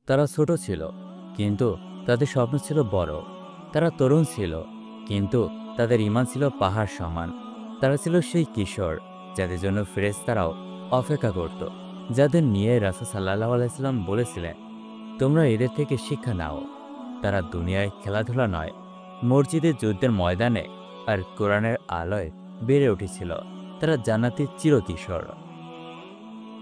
তারা ছোট ছিল, কিন্তু তাদের স্বপ্ন ছিল বড়। তারা তরুণ ছিল, কিন্তু তাদের ঈমান ছিল পাহাড় সমান। তারা ছিল সেই কিশোর যাদের জন্য ফেরেশতারাও অপেক্ষা করত, যাদের নিয়ে রাসূল সাল্লাল্লাহু আলাইহি সাল্লাম বলেছিলেন, তোমরা এদের থেকে শিক্ষা নাও। তারা দুনিয়ায় খেলাধুলা নয়, মসজিদে যুদ্ধের ময়দানে আর কোরআনের আলোয় বেড়ে উঠেছিল। তারা জান্নাতি চিরকিশোর।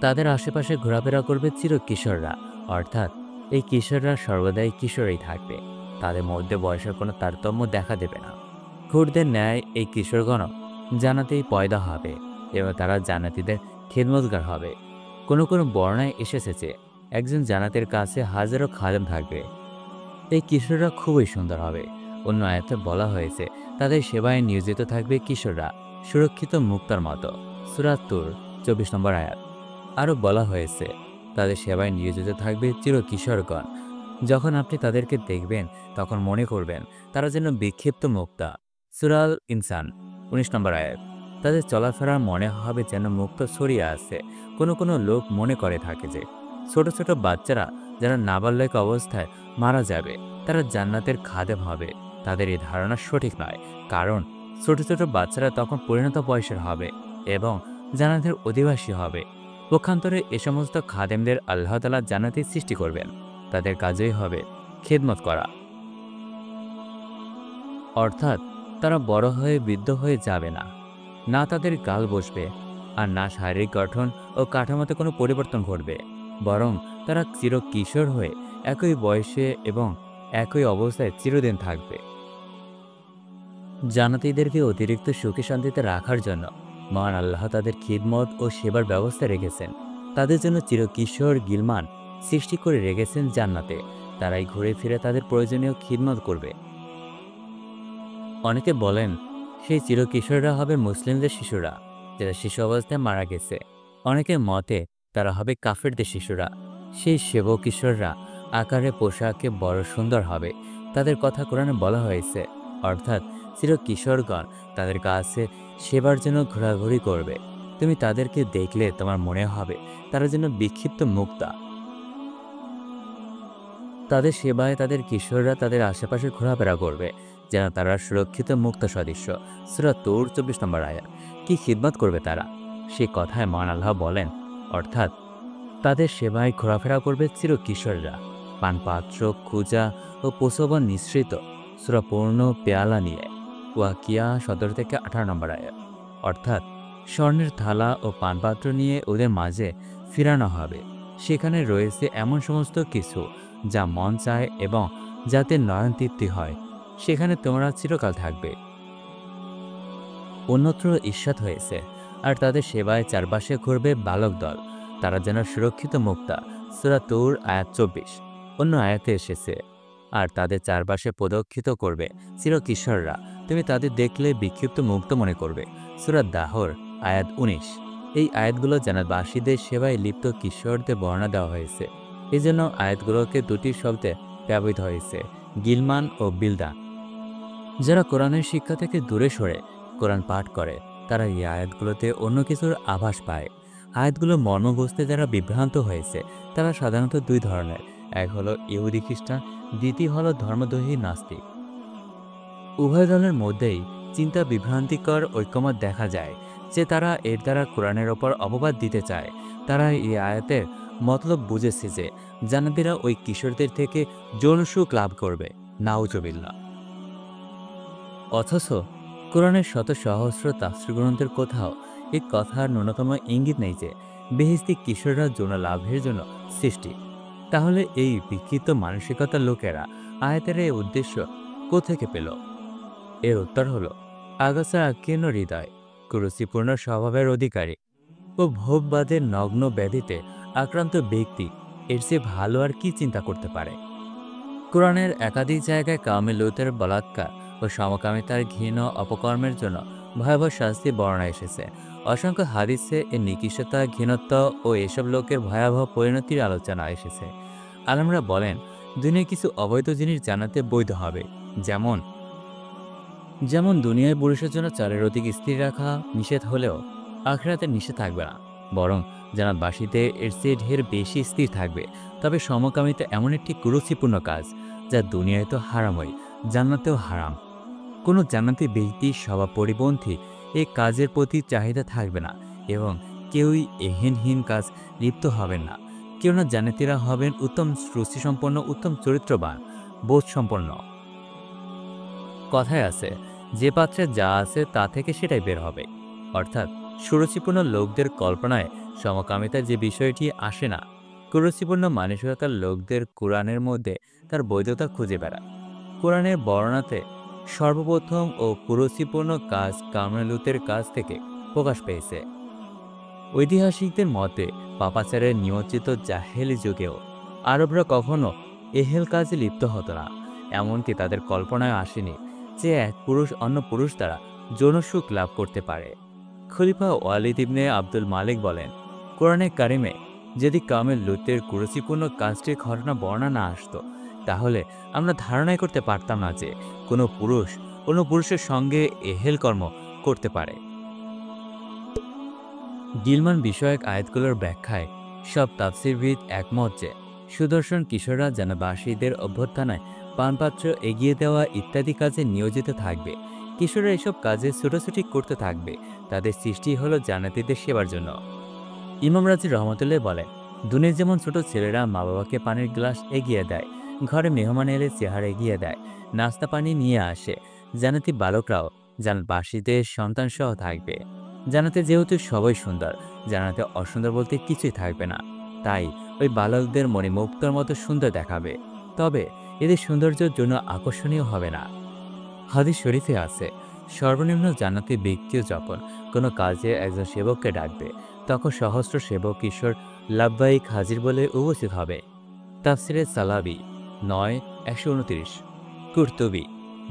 তাদের আশেপাশে ঘোরাফেরা করবে চিরকিশোররা, অর্থাৎ এই কিশোররা সর্বদাই কিশোরই থাকবে। তাদের মধ্যে বয়সের কোনো তারতম্য দেখা দেবে না। হুরদের ন্যায় এই কিশোরগণও জান্নাতেই পয়দা হবে এবং তারা জান্নাতীদের খেদমতগার হবে। কোনো কোনো বর্ণায় এসেছে যে একজন জান্নাতের কাছে হাজারো খাদেম থাকবে। এই কিশোররা খুবই সুন্দর হবে। অন্য আয়াতে বলা হয়েছে তাদের সেবায় নিয়োজিত থাকবে কিশোররা, সুরক্ষিত মুক্তার মতো। সূরা তুর 24 নম্বর আয়াত। আরও বলা হয়েছে তাদের সেবায় নিয়োজিত থাকবে চিরকিশোরগণ। যখন আপনি তাদেরকে দেখবেন তখন মনে করবেন তারা যেন বিক্ষিপ্ত মুক্তা। সূরা আল ইনসান 19 নম্বর আয়াত। তাদের চলাফেরার মনে হবে যেন মুক্ত ছড়িয়ে আছে। কোনো কোনো লোক মনে করে থাকে যে ছোট ছোট বাচ্চারা যারা নাবালক অবস্থায় মারা যাবে তারা জান্নাতের খাদেম হবে। তাদের এই ধারণা সঠিক নয়, কারণ ছোট ছোট বাচ্চারা তখন পরিণত বয়সের হবে এবং জান্নাতের অধিবাসী হবে। পক্ষান্তরে এ সমস্ত খাদেমদের আল্লাহ তাআলা জান্নাতে সৃষ্টি করবেন। তাদের কাজই হবে খেদমত করা, অর্থাৎ তারা বড় হয়ে বৃদ্ধ হয়ে যাবে না। না তাদের গাল বসবে, আর না শারীরিক গঠন ও কাঠামোতে কোনো পরিবর্তন ঘটবে, বরং তারা চিরকিশোর হয়ে একই বয়সে এবং একই অবস্থায় চিরদিন থাকবে। জান্নাতীদেরকে অতিরিক্ত সুখে শান্তিতে রাখার জন্য মহান আল্লাহ তাদের খিদমত ও সেবার ব্যবস্থা রেখেছেন। তাদের জন্য চিরকিশোর গিলমান সৃষ্টি করে রেখেছেন জান্নাতে। তারাই ঘুরে ফিরে তাদের প্রয়োজনীয় খিদমত করবে। অনেকে বলেন সেই চিরকিশোররা হবে মুসলিমদের শিশুরা যারা শিশু অবস্থায় মারা গেছে। অনেকের মতে তারা হবে কাফেরদের শিশুরা। সেই সেবক কিশোররা আকারে পোশাকে বড় সুন্দর হবে। তাদের কথা কোরআনে বলা হয়েছে, অর্থাৎ চিরকিশোরগণ তাদের কাছে সেবার জন্য ঘোরাঘুরি করবে। তুমি তাদেরকে দেখলে তোমার মনে হবে তারা যেন বিক্ষিপ্ত মুক্তা। তাদের সেবায় তাদের কিশোররা তাদের আশেপাশে ঘোরাফেরা করবে যেন তারা সুরক্ষিত মুক্ত সদৃশ্য। সূরা তুর 24 নম্বর আয়াত। কি খিদমত করবে তারা? সে কথায় মহান আল্লাহ বলেন, অর্থাৎ তাদের সেবায় ঘোরাফেরা করবে চিরকিশোররা, পানপাত্র, খুজা ও প্রসবন নিঃসৃত সূরা পূর্ণ পেয়ালা নিয়ে। ওয়াকিয়া 17 থেকে 18 নম্বর আয়াত। অর্থাৎ স্বর্ণের থালা ও পানপাত্র নিয়ে ওদের মাঝে ফিরানো হবে। সেখানে রয়েছে এমন সমস্ত কিছু যা মন চায় এবং যাতে নয়ন তৃপ্তি হয়। সেখানে তোমরা চিরকাল থাকবে। অন্যত্র ঈর্ষাদ হয়েছে, আর তাদের সেবায় চারপাশে ঘুরবে বালক দল। তারা যেন সুরক্ষিত মুক্তা। সূরা তুর আয়াত 24। অন্য আয়াতে এসেছে, আর তাদের চারপাশে প্রদক্ষিত করবে চিরকিশোররা। তুমি তাদের দেখলে বিক্ষিপ্ত মুক্ত মনে করবে। সূরা দাহর আয়াত 19। এই আয়াতগুলো জান্নাতবাসীদের সেবায় লিপ্ত কিশোরদের বর্ণনা দেওয়া হয়েছে। এই জন্য আয়াতগুলোকে দুটি শব্দে ব্যবহৃত হয়েছে, গিলমান ও বিলদান। যারা কোরআনের শিক্ষা থেকে দূরে সরে কোরআন পাঠ করে তারা এই আয়াতগুলোতে অন্য কিছুর আভাস পায়। আয়াতগুলো মর্ম বুঝতে যারা বিভ্রান্ত হয়েছে তারা সাধারণত দুই ধরনের। এক হলো ইহুদি খ্রিস্টান, দ্বিতীয় হলো ধর্মদ্রোহী নাস্তিক। উভয় দলের মধ্যেই চিন্তা বিভ্রান্তিকর ঐক্যমত দেখা যায় যে তারা এর দ্বারা কোরআনের ওপর অপবাদ দিতে চায়। তারা এই আয়াতের মতলব বুঝেছে যে জান্নাতীরা ওই কিশোরদের থেকে যৌন সুখ লাভ করবে, নাউজুবিল্লাহ। অথচ কোরআনের শত সহস্র তাফসীর গ্রন্থের কোথাও এই কথার ন্যূনতম ইঙ্গিত নেই যে বেহেশতি কিশোররা যৌন লাভের জন্য সৃষ্টি। তাহলে এই বিক্ষিপ্ত মানসিকতার লোকেরা আয়াতের এই উদ্দেশ্য কোত্থেকে পেল? এর উত্তর হলো, আগাছা আঁকীর্ণ হৃদয়, কুরুচিপূর্ণ স্বভাবের অধিকারী ও ভোগবাদের নগ্ন ব্যাধিতে আক্রান্ত ব্যক্তি এর চেয়ে ভালো আর কি চিন্তা করতে পারে? কোরআনের একাধিক জায়গায় কাউমে লূতের বলাৎকার ও সমকামিতার ঘৃণ অপকর্মের জন্য ভয়াবহ শাস্তি বর্ণনা এসেছে। অসংখ্য হাদিসে এর নিকৃষ্টতা, ঘৃণত্ব ও এসব লোকের ভয়াবহ পরিণতির আলোচনা এসেছে। আলেমরা বলেন, দুনিয়ায় কিছু অবৈধ জিনিস জান্নাতে বৈধ হবে। যেমন যেমন দুনিয়ায় পুরুষের জন্য 4-এর অধিক স্ত্রী রাখা নিষেধ হলেও আখিরাতে নিষেধ থাকবে না, বরং জান্নাতবাসীতে এর চেয়ে ঢের বেশি স্থির থাকবে। তবে সমকামিতা এমন একটি কুরুচিপূর্ণ কাজ যা দুনিয়ায় তো হারামই, জান্নাতেও হারাম। কোনো জান্নাতি ব্যক্তি স্বভাব পরিপন্থী এই কাজের প্রতি চাহিদা থাকবে না এবং কেউই এহেনহীন কাজ লিপ্ত হবেন না। কেননা জান্নাতীরা হবেন উত্তম রুচিসম্পন্ন, উত্তম চরিত্রবান, বোধসম্পন্ন। কথায় আছে, যে পাত্রে যা আছে তা থেকে সেটাই বের হবে। অর্থাৎ সুরুচিপূর্ণ লোকদের কল্পনায় সমকামিতার যে বিষয়টি আসে না। কুরুচিপূর্ণ মানসিকতার লোকদের কোরআনের মধ্যে তার বৈধতা খুঁজে বেড়ায়। কোরআনের বর্ণনাতে সর্বপ্রথম ও কুরুচিপূর্ণ কাজ কামরুলুতের কাজ থেকে প্রকাশ পেয়েছে। ঐতিহাসিকদের মতে পাপাচারের নিয়োজিত জাহেলি যুগেও আরবরা কখনো এহেল কাজে লিপ্ত হতো না। এমনকি তাদের কল্পনায় আসেনি যে এক পুরুষ অন্য পুরুষ দ্বারা যৌন সুখ লাভ করতে পারে। খলিফা ওয়ালিদ ইবনে আব্দুল মালিক বলেন, কোরআনে কারিমে যদি কামেল লুতের কুরুচিপূর্ণ কাজটির ঘটনা বর্ণনা না আসতো, তাহলে আমরা ধারণাই করতে পারতাম না যে কোনো পুরুষ অন্য পুরুষের সঙ্গে এহেল কর্ম করতে পারে। গিলমান বিষয়ক আয়াতগুলোর ব্যাখ্যায় সব তাফসীরবিদ একমত যে সুদর্শন কিশোররা জান্নাতবাসীদের অভ্যর্থনায় পানপাত্র এগিয়ে দেওয়া ইত্যাদি কাজে নিয়োজিত থাকবে। কিশোররা এসব কাজে ছুটোছুটি করতে থাকবে। তাদের সৃষ্টি হলো জান্নাতীদের সেবার জন্য। ইমাম রাজি রহমতুল্লাহ বলেন, দুনিয়ার যেমন ছোট ছেলেরা মা বাবাকে পানির গ্লাস এগিয়ে দেয়, ঘরে মেহমান এলে চেহারা এগিয়ে দেয়, নাস্তা পানি নিয়ে আসে, জান্নাতি বালকরাও জান্নাতবাসীদের সন্তানসহ থাকবে। জান্নাতে যেহেতু সবাই সুন্দর, জান্নাতে অসুন্দর বলতে কিছুই থাকবে না। তাই ওই বালকদের মনে মুক্তর মতো সুন্দর দেখাবে। তবে এদের সৌন্দর্যের জন্য আকর্ষণীয় হবে না। হাদিস শরীফে আছে, সর্বনিম্ন জান্নাতি ব্যক্তিও যখন কোনো কাজে একজন সেবককে ডাকবে, তখন সহস্র সেবক কিশোর লাব্বাইক হাজির বলে উপস্থিত হবে। তাফসিরে সালাবি ৯:১২৯, কুরতুবি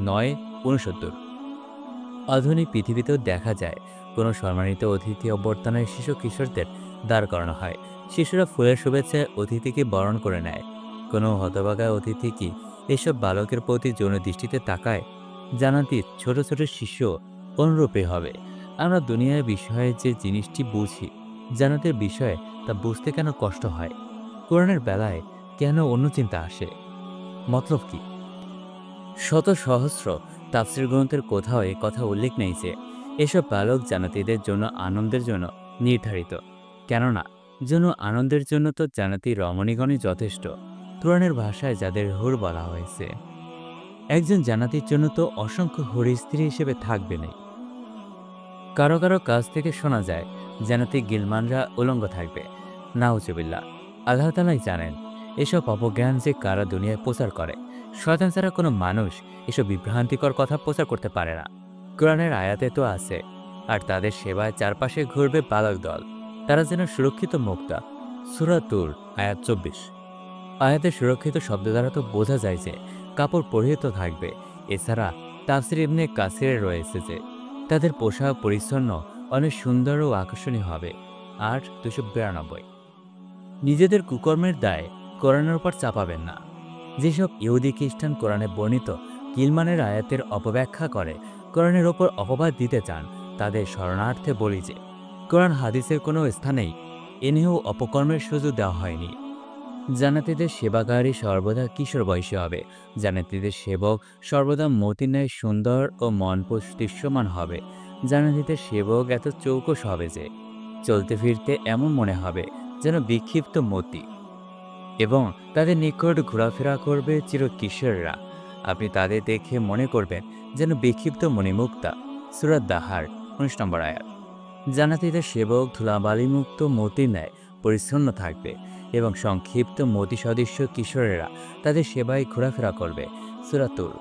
৯:৬৯। আধুনিক পৃথিবীতেও দেখা যায় কোনো সম্মানিত অতিথি অভ্যর্থনায় শিশু কিশোরদের দাঁড় করানো হয়। শিশুরা ফুলের শুভেচ্ছায় অতিথিকে বরণ করে নেয়। কোনো হতভাগা অতিথি কি এসব বালকের প্রতি যৌন দৃষ্টিতে তাকায়? জান্নাতি ছোট ছোট শিশু অনুরূপে হবে। আমরা দুনিয়ার বিষয়ে যে জিনিসটি বুঝি, জান্নাতের বিষয়ে তা বুঝতে কেন কষ্ট হয়? কোরআনের বেলায় কেন অন্য চিন্তা আসে? মতলব কি? শত সহস্র তাফসীর গ্রন্থের কোথাও এ কথা উল্লেখ নেই যে এসব বালক জান্নাতীদের জন্য আনন্দের জন্য নির্ধারিত। কেননা জন্য আনন্দের জন্য তো জান্নাতি রমণীগণই যথেষ্ট। কোরআনের ভাষায় যাদের হুর বলা হয়েছে, একজন জান্নাতীর জন্য তো অসংখ্য হুর স্ত্রী হিসেবে থাকবেনই। কারো কারো কাছ থেকে শোনা যায় জান্নাতি গিলমানরা উলঙ্গ থাকবে। নাউজুবিল্লাহ। আল্লাহ তাআলাই জানেন এসব অপজ্ঞান যে কারা দুনিয়ায় প্রচার করে। শয়তান ছাড়া কোনো মানুষ এসব বিভ্রান্তিকর কথা প্রচার করতে পারে না। কোরআনের আয়াতে তো আছে, আর তাদের সেবায় চারপাশে ঘুরবে বালক দল, তারা যেন সুরক্ষিত মুক্তা। সূরা তুর আয়াত ২৪। আয়াতে সুরক্ষিত শব্দ দ্বারা তো বোঝা যায় যে কাপড় পরিহিত থাকবে। এছাড়া তাফসীর ইবনে কাসিরে রয়েছে যে তাদের পোশাক পরিচ্ছন্ন, অনেক সুন্দর ও আকর্ষণীয় হবে। ৮:২৯। নিজেদের কুকর্মের দায় কোরআনের উপর চাপাবেন না। যেসব ইহুদি খ্রিস্টান কোরআনে বর্ণিত গিলমানের আয়াতের অপব্যাখ্যা করে কোরআনের ওপর অপবাদ দিতে চান, তাদের শরণার্থে বলি যে কোরআন হাদিসের কোনো স্থানেই এনেও অপকর্মের সুযোগ দেওয়া হয়নি। জান্নাতীদের সেবাকারী সর্বদা কিশোর বয়সী হবে। জান্নাতীদের সেবক সর্বদা মতির ন্যায় সুন্দর ও মন দৃশ্যমান হবে। জান্নাতীদের সেবক এত চৌকস হবে যে চলতে ফিরতে এমন মনে হবে যেন বিক্ষিপ্ত মতি, এবং তাদের নিকট ঘোরাফেরা করবে চিরকিশোররা। আপনি তাদের দেখে মনে করবেন যেন বিক্ষিপ্ত মণিমুক্তা। সূরা দাহার ১৯ নম্বর আয়াত। জান্নাতীদের সেবক ধুলাবালিমুক্ত মতির ন্যায় পরিচ্ছন্ন থাকবে এবং সংক্ষিপ্ত মতি সদৃশ্য কিশোরেরা তাদের সেবায় ঘোরাফেরা করবে। সূরা তুর।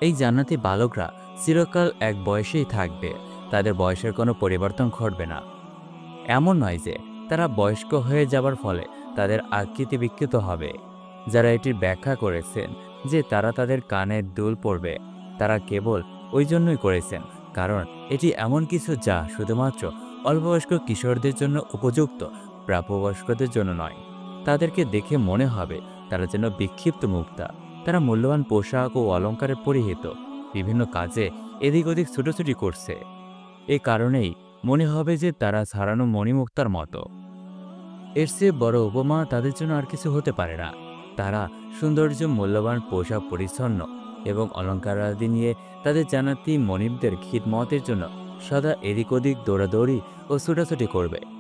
এই জান্নাতি বালকরা চিরকাল এক বয়সেই থাকবে। তাদের বয়সের কোনো পরিবর্তন ঘটবে না। এমন নয় যে তারা বয়স্ক হয়ে যাবার ফলে তাদের আকৃতি বিকৃত হবে। যারা এটির ব্যাখ্যা করেছেন যে তারা তাদের কানের দুল পড়বে, তারা কেবল ওই জন্যই করেছেন কারণ এটি এমন কিছু যা শুধুমাত্র অল্পবয়স্ক কিশোরদের জন্য উপযুক্ত, প্রাপ্তবয়স্কদের জন্য নয়। তাদেরকে দেখে মনে হবে তারা যেন বিক্ষিপ্ত মুক্তা। তারা মূল্যবান পোশাক ও অলঙ্কারে পরিহিত, বিভিন্ন কাজে এদিক ওদিক ছুটোছুটি করছে। এ কারণেই মনে হবে যে তারা ছাড়ানো মণিমুক্তার মতো। এর চেয়ে বড় উপমা তাদের জন্য আর কিছু হতে পারে না। তারা সৌন্দর্য, মূল্যবান পোশাক পরিচ্ছন্ন এবং অলংকার আদি নিয়ে তাদের জান্নাতি মনিবদের খিদমতের জন্য সদা এদিক ওদিক দৌড়াদৌড়ি ও ছোটাছুটি করবে।